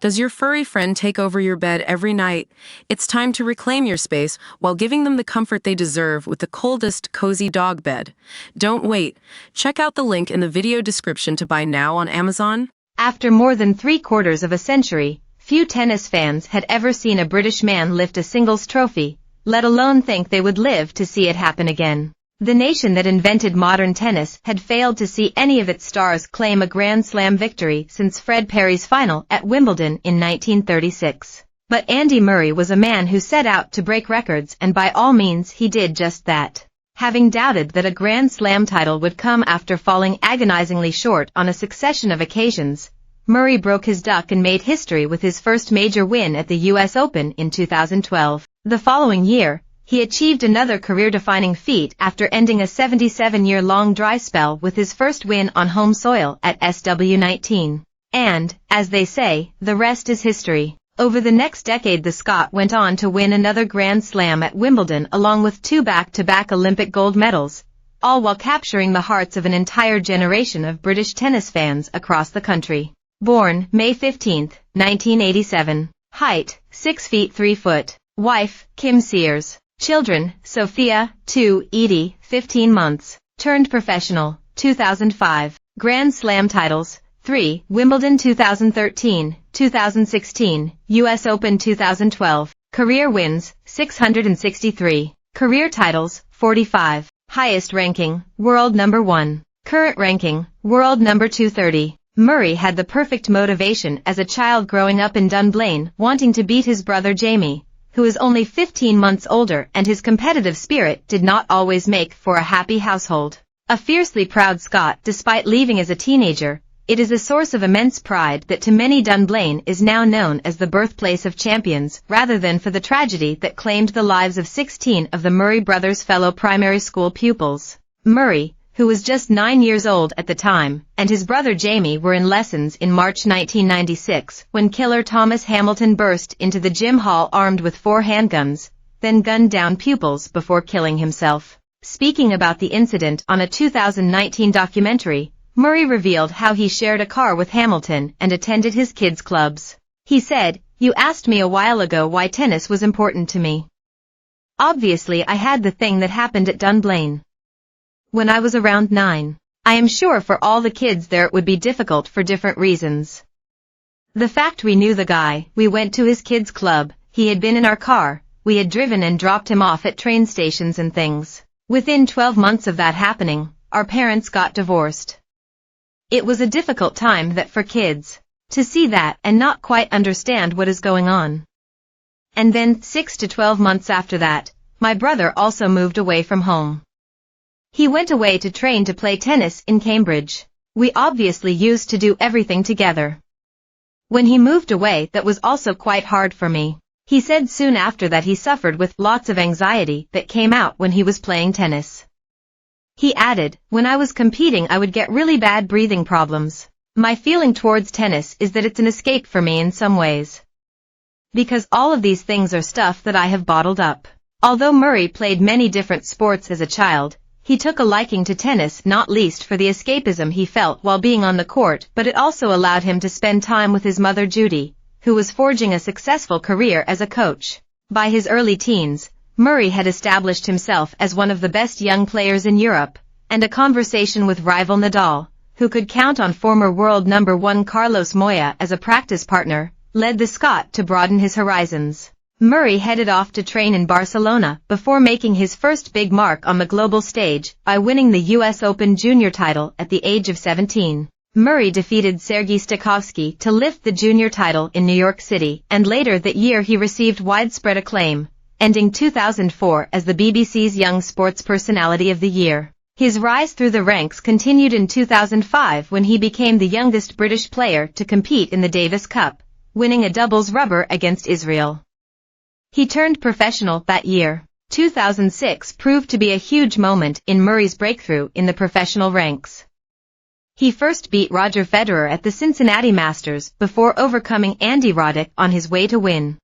Does your furry friend take over your bed every night? It's time to reclaim your space while giving them the comfort they deserve with the coldest, cozy dog bed. Don't wait. Check out the link in the video description to buy now on Amazon. After more than 3/4 of a century, few tennis fans had ever seen a British man lift a singles trophy, let alone think they would live to see it happen again. The nation that invented modern tennis had failed to see any of its stars claim a Grand Slam victory since Fred Perry's final at Wimbledon in 1936. But Andy Murray was a man who set out to break records, and by all means he did just that. Having doubted that a Grand Slam title would come after falling agonizingly short on a succession of occasions, Murray broke his duck and made history with his first major win at the US Open in 2012. The following year, he achieved another career-defining feat after ending a 77-year-long dry spell with his first win on home soil at SW19. And, as they say, the rest is history. Over the next decade, the Scot went on to win another Grand Slam at Wimbledon along with 2 back-to-back Olympic gold medals, all while capturing the hearts of an entire generation of British tennis fans across the country. Born May 15, 1987. Height, 6 feet 3 foot. Wife, Kim Sears. Children, Sophia, 2, Edie, 15 months. Turned professional, 2005. Grand Slam titles, 3, Wimbledon 2013, 2016, US Open 2012. Career wins, 663. Career titles, 45. Highest ranking, world number 1. Current ranking, world number 230. Murray had the perfect motivation as a child growing up in Dunblane, wanting to beat his brother Jamie, who is only 15 months older, and his competitive spirit did not always make for a happy household. A fiercely proud Scot despite leaving as a teenager, it is a source of immense pride that to many Dunblane is now known as the birthplace of champions, rather than for the tragedy that claimed the lives of 16 of the Murray brothers' fellow primary school pupils. Murray, who was just 9 years old at the time, and his brother Jamie were in lessons in March 1996 when killer Thomas Hamilton burst into the gym hall armed with 4 handguns, then gunned down pupils before killing himself. Speaking about the incident on a 2019 documentary, Murray revealed how he shared a car with Hamilton and attended his kids' clubs. He said, "You asked me a while ago why tennis was important to me. Obviously I had the thing that happened at Dunblane when I was around 9. I am sure for all the kids there it would be difficult for different reasons. The fact we knew the guy, we went to his kids' club, he had been in our car, we had driven and dropped him off at train stations and things. Within 12 months of that happening, our parents got divorced. It was a difficult time that for kids to see that and not quite understand what is going on. And then 6 to 12 months after that, my brother also moved away from home. He went away to train to play tennis in Cambridge. We obviously used to do everything together. When he moved away, that was also quite hard for me." He said soon after that he suffered with lots of anxiety that came out when he was playing tennis. He added, "When I was competing I would get really bad breathing problems. My feeling towards tennis is that it's an escape for me in some ways. Because all of these things are stuff that I have bottled up." Although Murray played many different sports as a child, he took a liking to tennis not least for the escapism he felt while being on the court, but it also allowed him to spend time with his mother Judy, who was forging a successful career as a coach. By his early teens, Murray had established himself as one of the best young players in Europe, and a conversation with rival Nadal, who could count on former world number 1 Carlos Moya as a practice partner, led the Scot to broaden his horizons. Murray headed off to train in Barcelona before making his first big mark on the global stage by winning the US Open junior title at the age of 17. Murray defeated Sergei Stakhovsky to lift the junior title in New York City, and later that year he received widespread acclaim, ending 2004 as the BBC's Young Sports Personality of the Year. His rise through the ranks continued in 2005 when he became the youngest British player to compete in the Davis Cup, winning a doubles rubber against Israel. He turned professional that year. 2006 proved to be a huge moment in Murray's breakthrough in the professional ranks. He first beat Roger Federer at the Cincinnati Masters before overcoming Andy Roddick on his way to win